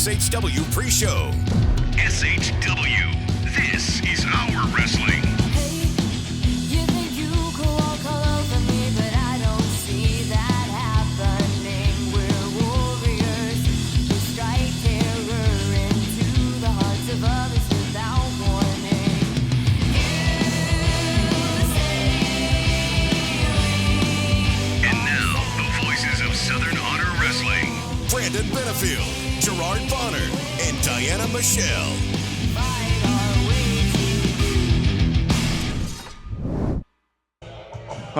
SHW pre-show. SHW, this is our wrestling. You think you could walk all over me, but I don't see that happening. We're warriors who strike terror into the hearts of others without warning. And now, the voices of Southern Honor Wrestling. Brandon Benefield, Gerard Bonner, and Diana Michelle. Fight our way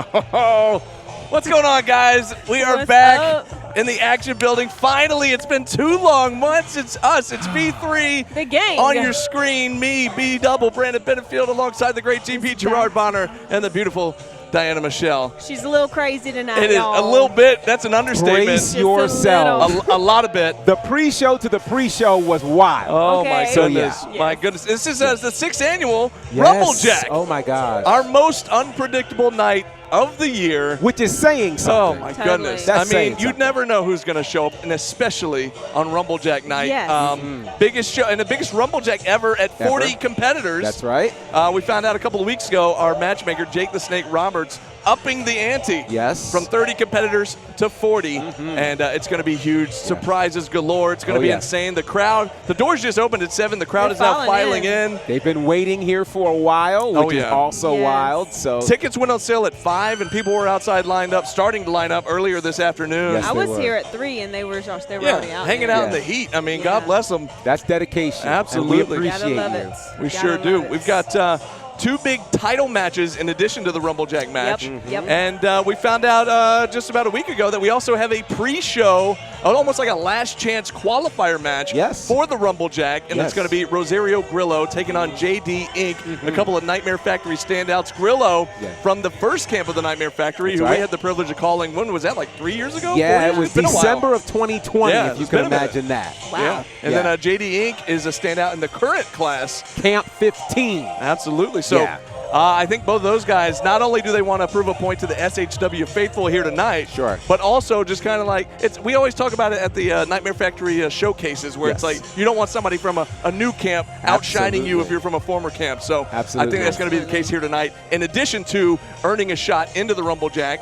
to What's going on, guys? We are What's back up? in the action building. Finally, it's been too long months. It's us. It's B3 The gang. on your screen. Me, B double, Brandon Benefield, alongside the great GP Gerard Bonner and the beautiful Diana Michelle. She's a little crazy tonight, It is y'all. a little bit. That's an understatement. Brace Just a yourself. A lot of bit. The pre-show to the pre-show was wild. Oh Okay. my So, goodness! yeah. My goodness! This is the 6th annual Yes. RumbleJack. Oh my God. Our most unpredictable night of the year. Which is saying Oh something. my Totally. goodness! That's I mean, saying you'd something. never know who's going to show up, and especially on RumbleJack night. Yes. Biggest show and the biggest RumbleJack ever at 40 Ever. competitors. That's right. We found out a couple of weeks ago, our matchmaker Jake the Snake Roberts upping the ante. Yes. From 30 competitors to 40, and it's going to be huge. Surprises galore. It's going to Oh, be yeah. insane. The crowd, the doors just opened at 7. The crowd They're is now filing filing in. They've been waiting here for a while, which Oh, yeah. is also Yes. wild. So Tickets went on sale at 5, and people were outside lined up, starting to line up earlier this afternoon. Yes. I they was were. here at 3, and they were already out. hanging there. out in Yeah. the heat. I mean, Yeah. God bless them. that's dedication. Absolutely. And we Gotta appreciate love you. it. We Gotta sure love do. it. We've got 2 big title matches in addition to the RumbleJack match. Yep. And we found out just about a week ago that we also have a pre-show, almost like a last chance qualifier match Yes. for the RumbleJack. And Yes. it's going to be Rosario Grillo taking on JD Inc., a couple of Nightmare Factory standouts. Grillo Yeah. from the first camp of the Nightmare Factory, That's who right. we had the privilege of calling. When was that, like 3 years ago? 4 Yeah, years? it was It's been a while. December of 2020, Yeah, if you it's can been a minute. imagine that. Wow. Yeah. And Yeah. then JD Inc. is a standout in the current class. Camp 15. Absolutely. So Yeah. I think both of those guys, not only do they want to prove a point to the SHW faithful here tonight, Sure. but also just kind of like, we always talk about it at the Nightmare Factory showcases where it's Yes. like you don't want somebody from a new camp outshining you if Absolutely. you're from a former camp. So I Absolutely. think that's going to be the case here tonight, in addition to earning a shot into the RumbleJack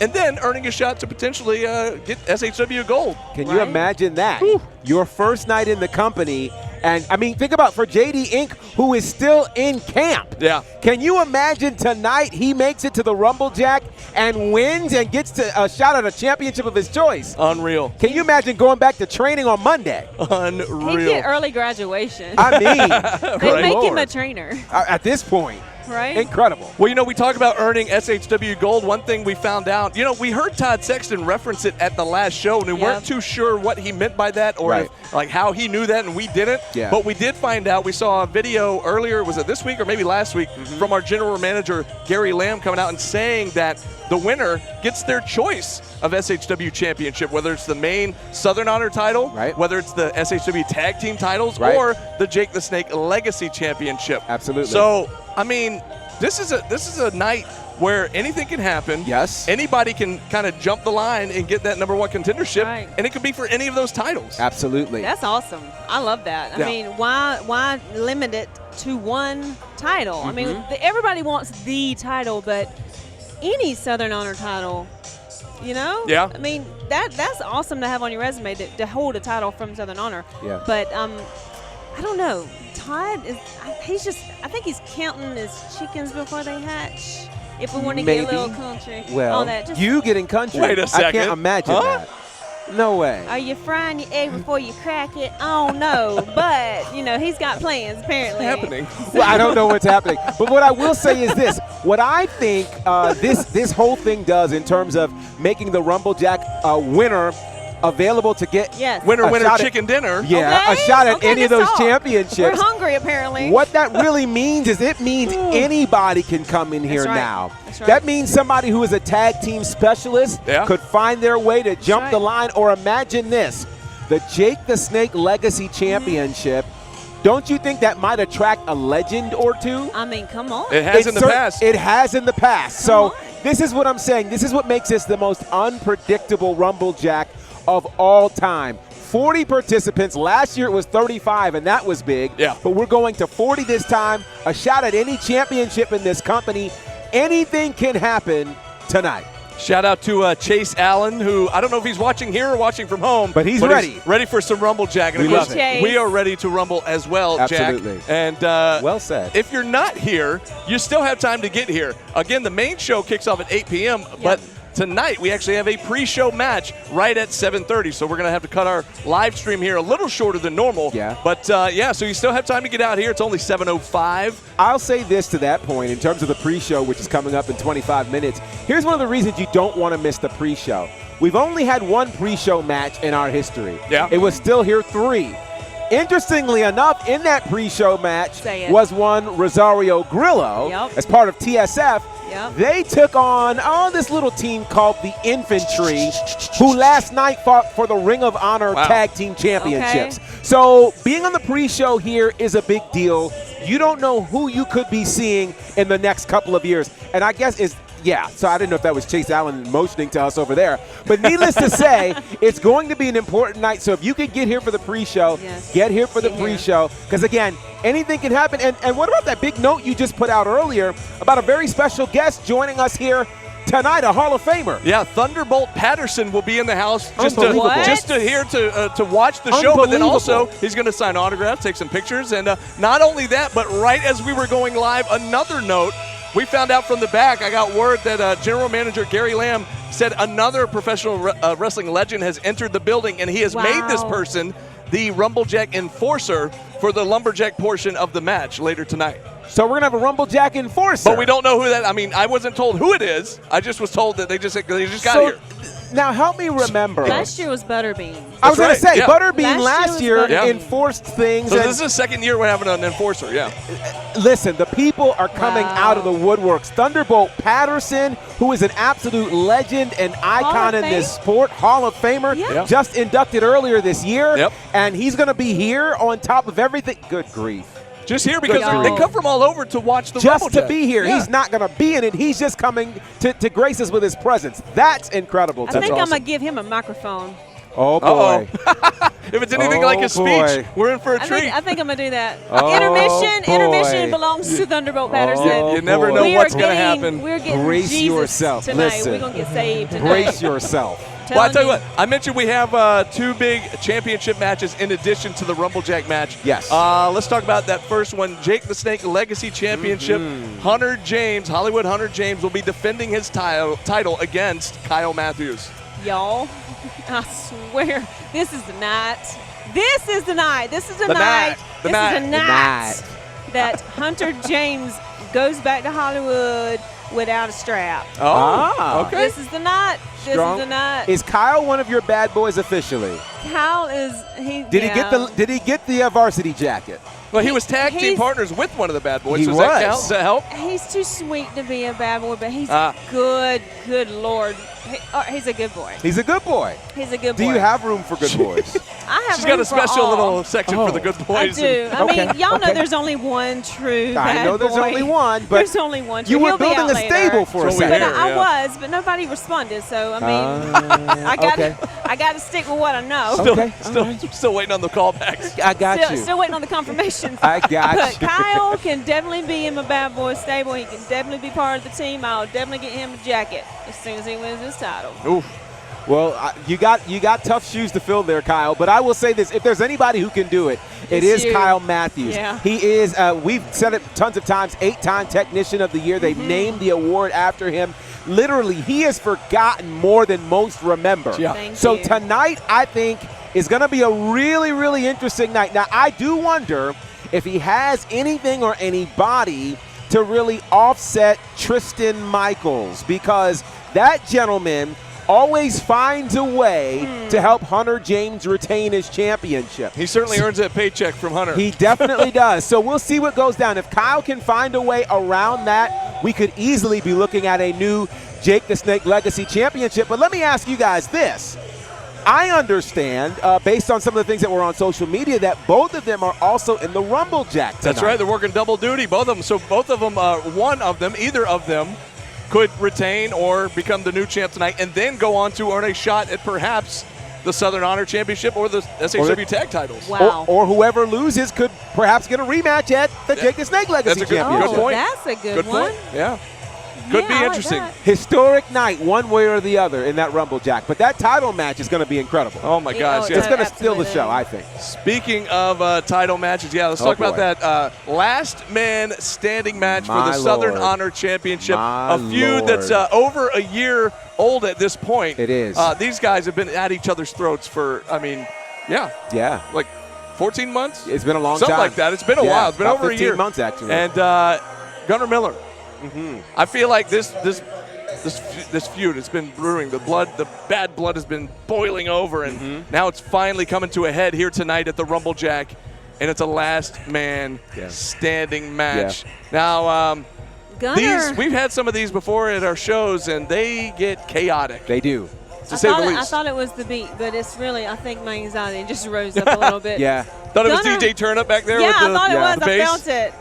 and then earning a shot to potentially get SHW gold. Can you Right. imagine that? Your first night in the company, and I mean, think about for JD Inc., who is still in camp. Yeah. Can you imagine tonight he makes it to the RumbleJack and wins and gets to a shot at a championship of his choice? Unreal. Can you imagine going back to training on Monday? He'd Unreal. get early graduation. I mean, They'd good make him Lord. a trainer, At this point, right? incredible. Well, we talk about earning SHW gold. One thing we found out, we heard Todd Sexton reference it at the last show, and we weren't too sure what he meant by that or Right. like how he knew that, and we didn't. Yeah. But we did find out. We saw a video earlier, was it this week or maybe last week, from our general manager, Gary Lamb, coming out and saying that the winner gets their choice of SHW championship, whether it's the main Southern Honor title, Right. whether it's the SHW tag team titles, Right. or the Jake the Snake Legacy Championship. Absolutely. So, I mean, this is a night where anything can happen. Yes. Anybody can kind of jump the line and get that #1 contendership, Right. and it could be for any of those titles. Absolutely. That's awesome. I love that. I Yeah. mean, why limit it to one title? I mean, Mm-hmm. everybody wants the title, but any Southern Honor title, Yeah. I mean, that's awesome to have on your resume to hold a title from Southern Honor. Yeah. But I don't know. Todd I think he's counting his chickens before they hatch. If we want to get a Maybe. little country Well, on that. Just, you getting country. Wait a I second. can't imagine Huh? that. No way. Are you frying your egg before you crack it? Oh no, but he's got plans apparently. What's happening? Well, I don't know what's happening. But what I will say is this. What I think this whole thing does in terms of making the RumbleJack winner available to get Yes. Winner, a winner, shot at- chicken dinner. Yeah, Okay? a shot at Okay, any of let's those talk. championships. We're hungry apparently. What that really means is it means anybody can come in here That's right. now. That's right. That means somebody who is a tag team specialist Yeah. could find their way to jump right. the line. Or imagine this, the Jake the Snake Legacy Championship. Don't you think that might attract a legend or two? I mean, come on. It has in the past. It has in the past. Come So on. this is what I'm saying. This is what makes this the most unpredictable RumbleJack of all time. 40 participants. Last year it was 35, and that was big. Yeah. But we're going to 40 this time. A shot at any championship in this company. Anything can happen tonight. Shout out to Chase Allen, who I don't know if he's watching here or watching from home. But he's ready. Ready for some RumbleJack. And We of love course, it. we are ready to rumble as well, Absolutely. Jack. And Well said. if you're not here, you still have time to get here. Again, the main show kicks off at 8 p.m., but tonight we actually have a pre-show match right at 7:30. So we're going to have to cut our live stream here a little shorter than normal. Yeah. But, so you still have time to get out here. It's only 7:05. I'll say this to that point in terms of the pre-show, which is coming up in 25 minutes. Here's one of the reasons you don't want to miss the pre-show. We've only had one pre-show match in our history. Yeah. It was Still Here 3. Interestingly enough, in that pre-show match Say it. was one Rosario Grillo Yep. as part of TSF. Yep. They took on this little team called the Infantry, who last night fought for the Ring of Honor Wow. Tag Team Championships. Okay. So being on the pre-show here is a big deal. You don't know who you could be seeing in the next couple of years. And I guess so I didn't know if that was Chase Allen motioning to us over there. But needless to say, it's going to be an important night. So if you can get here for the pre-show, Yes. get here for the Get here. pre-show. Because, again, anything can happen. And what about that big note you just put out earlier about a very special guest joining us here tonight, a Hall of Famer? Yeah, Thunderbolt Patterson will be in the house just to Unbelievable. here to watch the show, but then also Unbelievable. he's going to sign autographs, take some pictures, and not only that, but right as we were going live, another note. We found out from the back, I got word that General Manager Gary Lamb said another professional wrestling legend has entered the building, and he has made this Wow. person the RumbleJack enforcer for the Lumberjack portion of the match later tonight. So we're going to have a RumbleJack enforcer. But we don't know who that, I mean, I wasn't told who it is. I just was told that they just got here. Now help me remember. Last year was Butterbean. I was going That's to right, say, yeah. Butterbean Last last year year was Butterbean. enforced things. So and this is the second year we're having an enforcer, yeah. Listen, the people are coming Wow. out of the woodworks. Thunderbolt Patterson, who is an absolute legend and icon of in this Fame? sport, Hall of Famer, Yeah. Yeah. just inducted earlier this year. Yep. And he's going to be here on top of everything. Good grief. Just here because Yo. they come from all over to watch the Just to RumbleJack. be here. Yeah. He's not going to be in it. He's just coming to grace us with his presence. That's incredible. I That's think I'm awesome. going to give him a microphone. Oh, boy. If it's anything like a speech, boy. we're in for a I treat. think I'm going to do that. Oh, Intermission boy. belongs to Thunderbolt Patterson. Oh, You never boy. know We what's are going to getting- happen. We're getting Brace Jesus yourself. tonight. Listen. We're going to get saved tonight. Brace yourself. Well, I tell you Telling what, I mentioned we have two big championship matches in addition to the RumbleJack match. Yes. Let's talk about that first one. Jake the Snake Legacy Championship. Hunter James, Hollywood Hunter James, will be defending his title against Kyle Matthews. Y'all, I swear, this is the night. This is the night. This is the night. The This night. is the night that Hunter James goes back to Hollywood without a strap. Ah. okay. This is the night. This Strong. is the night. Is Kyle one of your bad boys officially? Kyle is Did he get the varsity jacket? Well, he was tag team he's- partners with one of the bad boys. He Does that was. count? Does that help? He's too sweet to be a bad boy, but he's Ah. good. Good Lord, he's a good boy. He's a good boy. He's a good Do boy. you have room for good boys? I have. She's got room a for special all. little section for the good I boys. do. I Okay, mean, y'all know okay. there's only one true I bad know there's boy. only one, but there's only one true. you were He'll be building out a later. stable for a That's what we second. But hear. I yeah. was, but nobody responded. So I mean, I got okay. I got to stick with what I know. Still, Okay, still waiting on the callbacks. I got you. Still waiting on the confirmation. I got But you. Kyle can definitely be in my bad boy stable. He can definitely be part of the team. I'll definitely get him a jacket as soon as he wins his title. Oof. Well, you got tough shoes to fill there, Kyle. But I will say this: if there's anybody who can do it, it It's is you. Kyle Matthews. Yeah. He is. We've said it tons of times. 8-time Technician of the Year. They've named the award after him. Literally, he has forgotten more than most remember. Yeah. Thank So you. tonight, I think, is going to be a really, really interesting night. Now, I do wonder if he has anything or anybody to really offset Tristan Michaels, because that gentleman always finds a way to help Hunter James retain his championship. He certainly earns that paycheck from Hunter. He definitely does. So we'll see what goes down. If Kyle can find a way around that, we could easily be looking at a new Jake the Snake Legacy Championship. But let me ask you guys this. I understand, based on some of the things that were on social media, that both of them are also in the RumbleJack tonight. That's right. They're working double duty, both of them. So both of them, one of them, either of them, could retain or become the new champ tonight and then go on to earn a shot at perhaps the Southern Honor Championship or the SHW Tag titles. Wow. Or whoever loses could perhaps get a rematch at the Jake the Snake Legacy That's a Championship. good point. That's a good Good one. point. Yeah. Could Yeah, be I like interesting. that. Historic night, one way or the other, in that RumbleJack. But that title match is going to be incredible. Oh my gosh. Yeah, It's Yeah. going to steal the absolutely. show, I think. Speaking of title matches, let's Oh, talk about boy. that last man standing match for My the Southern Lord. Honor Championship. My A feud Lord. that's over a year old at this point. It is. These guys have been at each other's throats for, Yeah. like 14 months? It's been a long Something time. like that. It's been a Yeah, while. It's been about over a 15 year. months, actually. And Gunnar Miller. I feel like this feud has been brewing. The bad blood has been boiling over, and now it's finally coming to a head here tonight at the RumbleJack, and it's a last man standing match. Now, Gunnar. we've had some of these before at our shows, and they get chaotic, They do. to say the I least. thought it was the beat, but it's really, I think my anxiety just rose up a little bit. Yeah. Thought it was Gunnar- DJ Turnup back there Yeah, with the, I thought it was. the I bass. felt it.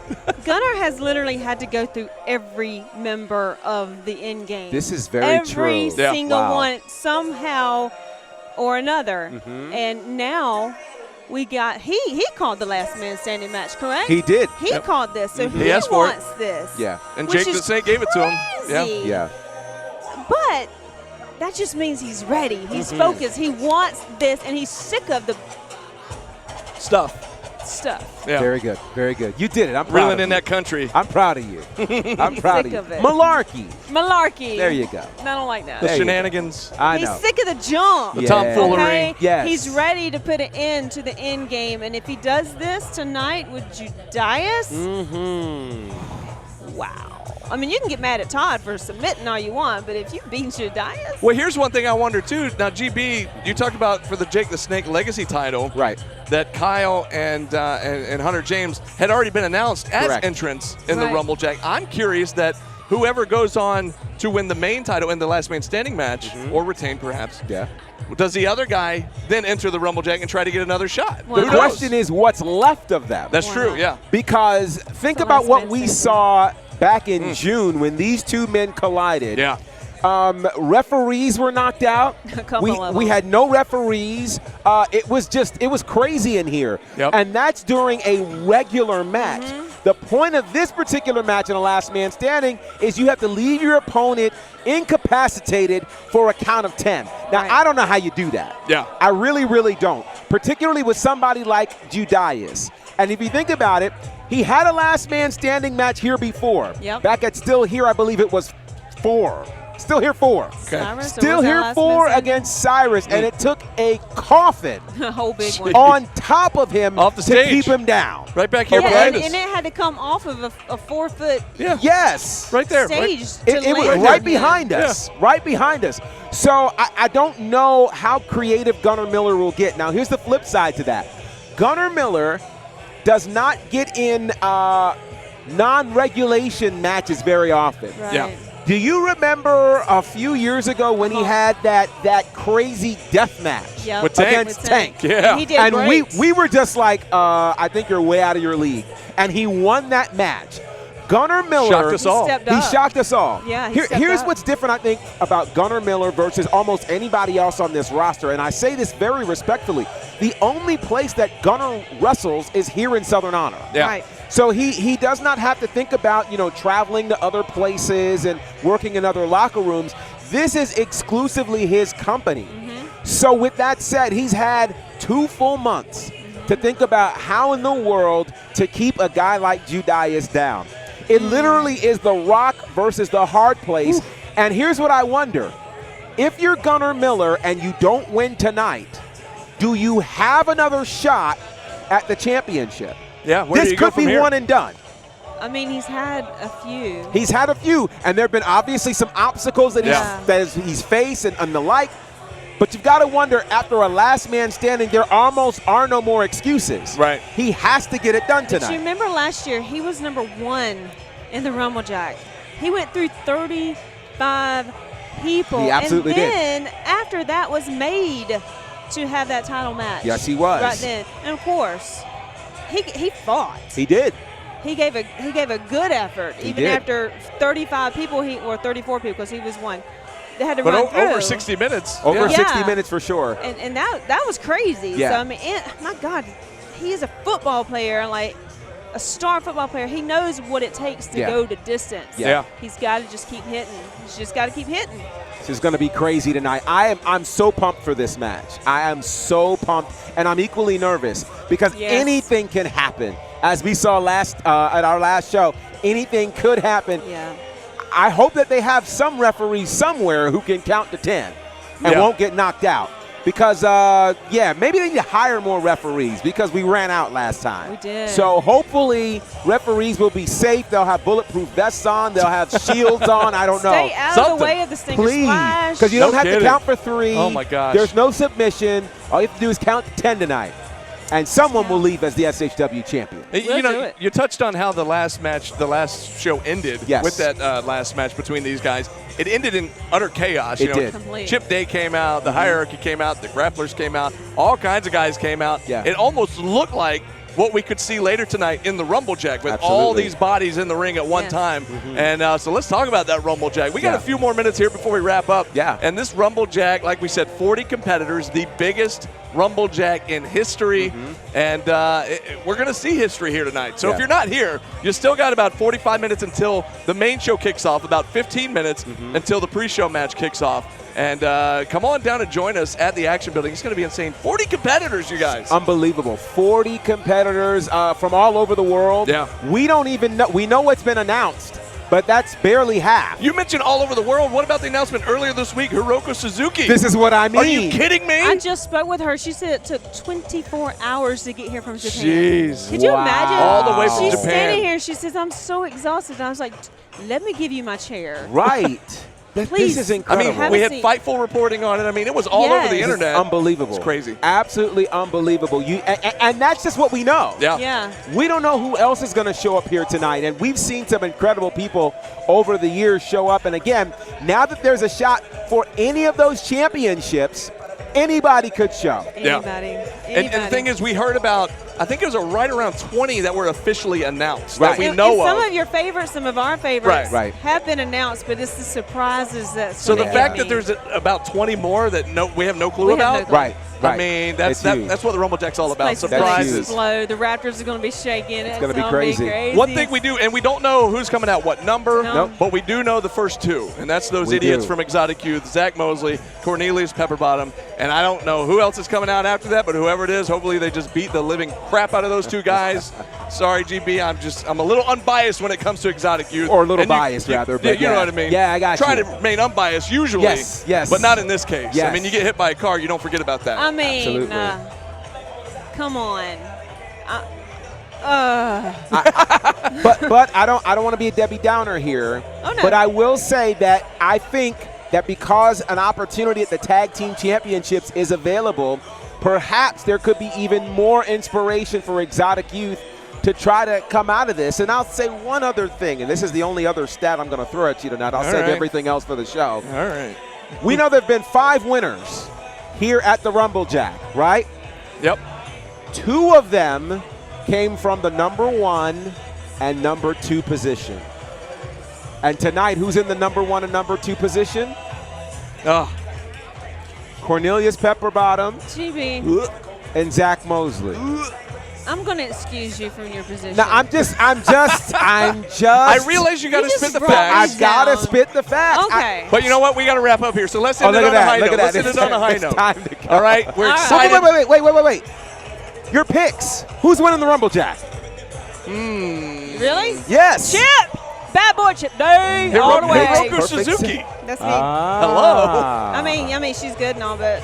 Gunnar has literally had to go through every member of the end game. This is very every true. Yeah. single Wow. one somehow or another. Mm-hmm. And now we got he called the last man standing match, correct? He did. He called this, so He he asked for it. wants this. Yeah. And which Jake the is Snake gave it to him. Yeah. crazy. Yeah. But that just means he's ready. He's Mm-hmm. focused. He wants this, and he's sick of the Stuff. stuff. Yeah. Very good. Very good. You did it. I'm proud Reeling of in you. that country. I'm proud of you. I'm proud Sick of of you. it. Malarkey. Malarkey. There you go. I don't like that. The There you go. shenanigans. I He's know. sick of the jump. The Yeah. tomfoolery. Okay? Yes. He's ready to put an end to the end game. And if he does this tonight with Judias, Mm-hmm. wow. I mean, you can get mad at Todd for submitting all you want, but if you beat Judias, Well, here's one thing I wonder, too. Now, GB, you talked about for the Jake the Snake Legacy title. Right. That Kyle and Hunter James had already been announced as Correct. entrants in the Right. RumbleJack. I'm curious that whoever goes on to win the main title in the last man standing match, or retain perhaps, Yeah. does the other guy then enter the RumbleJack and try to get another shot? Well, The Who knows? question is what's left of them. That's Why true, not? yeah. Because think The about last what man we standing. saw back in June when these two men collided. Yeah. Referees were knocked out. A couple of We them. had no referees. It was crazy in here. Yep. And that's during a regular match. The point of this particular match in a last man standing is you have to leave your opponent incapacitated for a count of 10. Now, Right. I don't know how you do that. Yeah. I really, really don't, particularly with somebody like Judias. And if you think about it, he had a last man standing match here before. Yep. Back at Still Here, I believe it was 4. Still Here 4. Cyrus, or Still was that Here last 4 man standing? against Cyrus, and it took a coffin a whole big one. on top of him Off the to stage. keep him down. Right back here Yeah, behind and us. it had to come off of a 4-foot Yeah. Yes. Right there. stage Right. to It was land right on behind him. us. Right behind us. So I don't know how creative Gunnar Miller will get. Now, here's the flip side to that. Gunnar Miller does not get in non-regulation matches very often. Right. Yeah. Do you remember a few years ago when he had that crazy death match Yep. With Tank. against Tank? Yeah. He did And great. we were just like, I think you're way out of your league. And he won that match. Gunnar Miller Shocked us all. stepped He up. shocked us all. Yeah, he stepped here's up. what's different, I think, about Gunnar Miller versus almost anybody else on this roster, and I say this very respectfully. The only place that Gunnar wrestles is here in Southern Honor. Yeah. Right. So he does not have to think about, traveling to other places and working in other locker rooms. This is exclusively his company. So with that said, he's had 2 full months to think about how in the world to keep a guy like Judias down. It literally is the rock versus the hard place. And here's what I wonder. If you're Gunnar Miller and you don't win tonight, do you have another shot at the championship? Yeah. Where do This you go could from be here? one and done. I mean, he's had a few. He's had a few, and there have been obviously some obstacles that Yeah. he's faced and the like. But you've got to wonder, after a last man standing, there almost are no more excuses. Right. He has to get it done But you tonight. remember last year, he was number 1 in the RumbleJack. He went through 35 people. He absolutely and did. then after that was made to have that title match. Yes, he was. Right then. And of course, he fought. He did. He gave a good effort, He even did. after 35 people, or 34 people, because he was one. they had to But run through. over 60 minutes. Over yeah. 60 Yeah. minutes for sure. And that was crazy. Yeah. So I mean, my God, he is a football player, like a star football player. He knows what it takes to Yeah. go the distance. Yeah. He's got to just keep hitting. He's just got to keep hitting. This is going to be crazy tonight. I'm so pumped for this match. I am so pumped, and I'm equally nervous because Yes. anything can happen. As we saw at our last show, anything could happen. Yeah. I hope that they have some referee somewhere who can count to 10 and Yeah. won't get knocked out. Because, maybe they need to hire more referees because we ran out last time. We did. So hopefully referees will be safe. They'll have bulletproof vests on. They'll have shields on. I don't know. Stay out of Something. the way of the stinker Please, splash. because you No don't have kidding. to count for 3. Oh, my gosh. There's no submission. All you have to do is count to 10 tonight. And someone will leave as the SHW champion. We'll You do know, it. you touched on how the last show ended Yes. with that last match between these guys. It ended in utter chaos. It You know, did. Complete. Chip Day came out, the hierarchy came out, the grapplers came out, all kinds of guys came out. Yeah. It almost looked like what we could see later tonight in the RumbleJack with all Absolutely. these bodies in the ring at one Yes. time. And so let's talk about that RumbleJack. We got Yeah. a few more minutes here before we wrap up. Yeah. And this RumbleJack, like we said, 40 competitors, the biggest RumbleJack in history. And we're going to see history here tonight. So Yeah. if you're not here, you still got about 45 minutes until the main show kicks off, about 15 minutes until the pre-show match kicks off. And come on down and join us at the Action Building. It's going to be insane. 40 competitors, you guys. Unbelievable. 40 competitors from all over the world. Yeah. We don't even know. We know what's been announced, but that's barely half. You mentioned all over the world. What about the announcement earlier this week, Hiroko Suzuki? This is what I mean. Are you kidding me? I just spoke with her. She said it took 24 hours to get here from Japan. Jeez. Could you Wow. imagine? All the way from She's Japan. standing here. She says, "I'm so exhausted." And I was like, "Let me give you my chair." Right. This Please. is I incredible. mean, Have we a had seat. Fightful reporting on it. I mean, it was all over the Yes. internet. Unbelievable. It's crazy. Absolutely unbelievable. And that's just what we know. Yeah. Yeah. We don't know who else is going to show up here tonight. And we've seen some incredible people over the years show up. And again, now that there's a shot for any of those championships, anybody could show. Yeah. Anybody. And the thing is, we heard about, I think it was right around 20 that were officially announced Right. that we And know some of. of your favorites, some of our favorites Right. have been announced, but it's the surprises that. So the Yeah. fact that there's about 20 more that we have no clue We have about. no clue. Right. I mean, that's It's huge. what the RumbleJack's all about. place is gonna Surprises. explode. The Raptors are going to be shaking. It's gonna be gonna crazy. One thing we do, and we don't know who's coming out what number, No. Nope. but we do know the first two, and that's those We idiots do. from Exotic Youth, Zach Mosley, Cornelius Pepperbottom, and I don't know who else is coming out after that, but whoever it is, hopefully they just beat the living crap out of those two guys. Sorry, GB, I'm a little unbiased when it comes to Exotic Youth. Or a little And biased, rather, but you know yeah. what I mean. Yeah, I got Try you. to remain unbiased usually. Yes. But not in this case. I Yes. mean, you get hit by a car, you don't forget about that. I mean, Absolutely. come on. But I don't want to be a Debbie Downer here. Oh, no. But I will say that I think that because an opportunity at the Tag Team Championships is available, perhaps there could be even more inspiration for Exotic Youth to try to come out of this. And I'll say one other thing, and this is the only other stat I'm going to throw at you tonight. I'll All save right. everything else for the show. All right. We know there have been 5 winners here at the RumbleJack, right? Yep. 2 of them came from the number 1 and number 2 position. And tonight, who's in the number 1 and number 2 position? Oh, Cornelius Pepperbottom GB, and Zach Mosley. I'm going to excuse you from your position. Now, I'm just. I realize you got to You spit just the brought facts. I've got to down. spit the facts. Okay. But you know what? We got to wrap up here. So let's end Look it at on a that. high Look note. at Let's that. end it on a high It's note. time to go. All right. We're All right. excited. Wait. Your picks. Who's winning the RumbleJack? Really? Yes. Chip! Bad boy Chip Day! All the way. Hiroko Perfect. Suzuki. That's me. Ah. I mean, she's good and all, but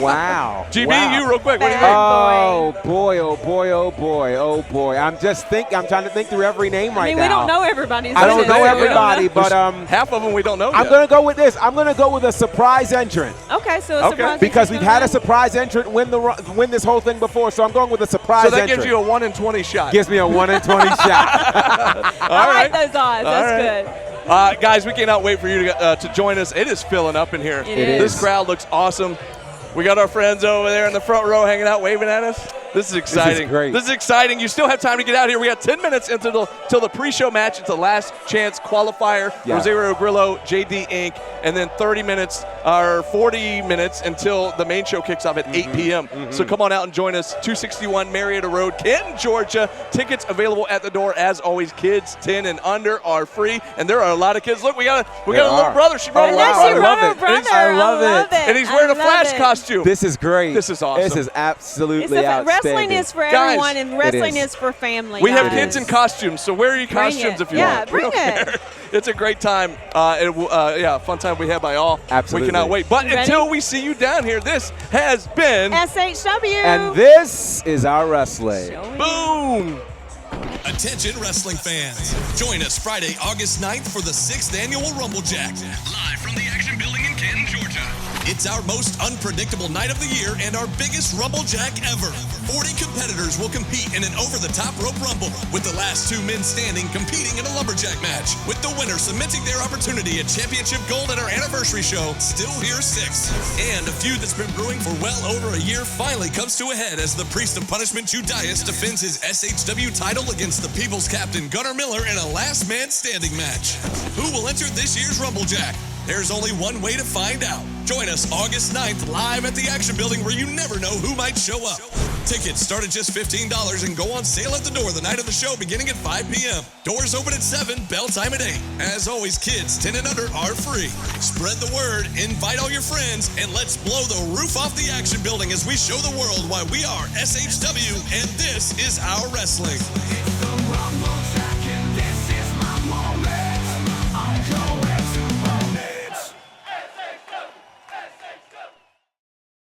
Wow. GB, Wow. you real quick. What do you Bad. think? Oh boy, oh boy, oh boy, oh boy. I'm trying to think through every name I right mean, now. we don't know everybody's I don't names. know Yeah, everybody, There's but half of them we don't know I'm yet. going to go with this. I'm going to go with a surprise entrant Okay, so Okay. a surprise. because we've had a entrant. surprise entrant win this whole thing before. So I'm going with a surprise So that entrant. gives you a 1 in 20 shot. Gives me a 1 in 20 shot. All I right. like those odds. That's All good. right. Guys, we cannot wait for you to join us. It is filling up in here. It is. This crowd looks awesome. We got our friends over there in the front row hanging out, waving at us. This is exciting. great. This is exciting. You still have time to get out here. We got 10 minutes until the pre-show match. It's the last chance qualifier. Yeah. Rosario Grillo, JD Inc., and then 30 minutes or 40 minutes until the main show kicks off at 8 p.m. So come on out and join us. 261 Marietta Road, Canton, Georgia. Tickets available at the door. As always, kids 10 and under are free, and there are a lot of kids. Look, we got a little brother. She brought a little She brother. brought her love it. brother. I love it. And he's wearing a I love Flash it. costume. This is great. This is awesome. This is absolutely It's the outstanding. wrestling is for Guys, everyone, and wrestling is. is for family. We have guys. kids in costumes, so wear your Bring costumes it. if you Yeah, want. bring We don't it. care. It's a great time. Fun time we had by all. Absolutely. We cannot wait. But You ready? until we see you down here, this has been SHW. And this is our wrestling. Boom. Attention wrestling fans. Join us Friday, August 9th for the 6th annual RumbleJack. Live from the Action Building in Canton, Georgia. It's our most unpredictable night of the year and our biggest RumbleJack ever. 40 competitors will compete in an over-the-top rope rumble, with the last 2 men standing competing in a lumberjack match, with the winner cementing their opportunity at championship gold at our anniversary show, Still Here 6. And a feud that's been brewing for well over a year finally comes to a head as the Priest of Punishment Judas defends his SHW title against the People's Captain Gunnar Miller in a last man standing match. Who will enter this year's RumbleJack? There's only one way to find out. Join us August 9th live at the Action Building, where you never know who might show up. Tickets start at just $15 and go on sale at the door the night of the show beginning at 5 p.m. Doors open at 7, bell time at 8. As always, kids 10 and under are free. Spread the word, invite all your friends, and let's blow the roof off the Action Building as we show the world why we are SHW and this is our wrestling. Rumble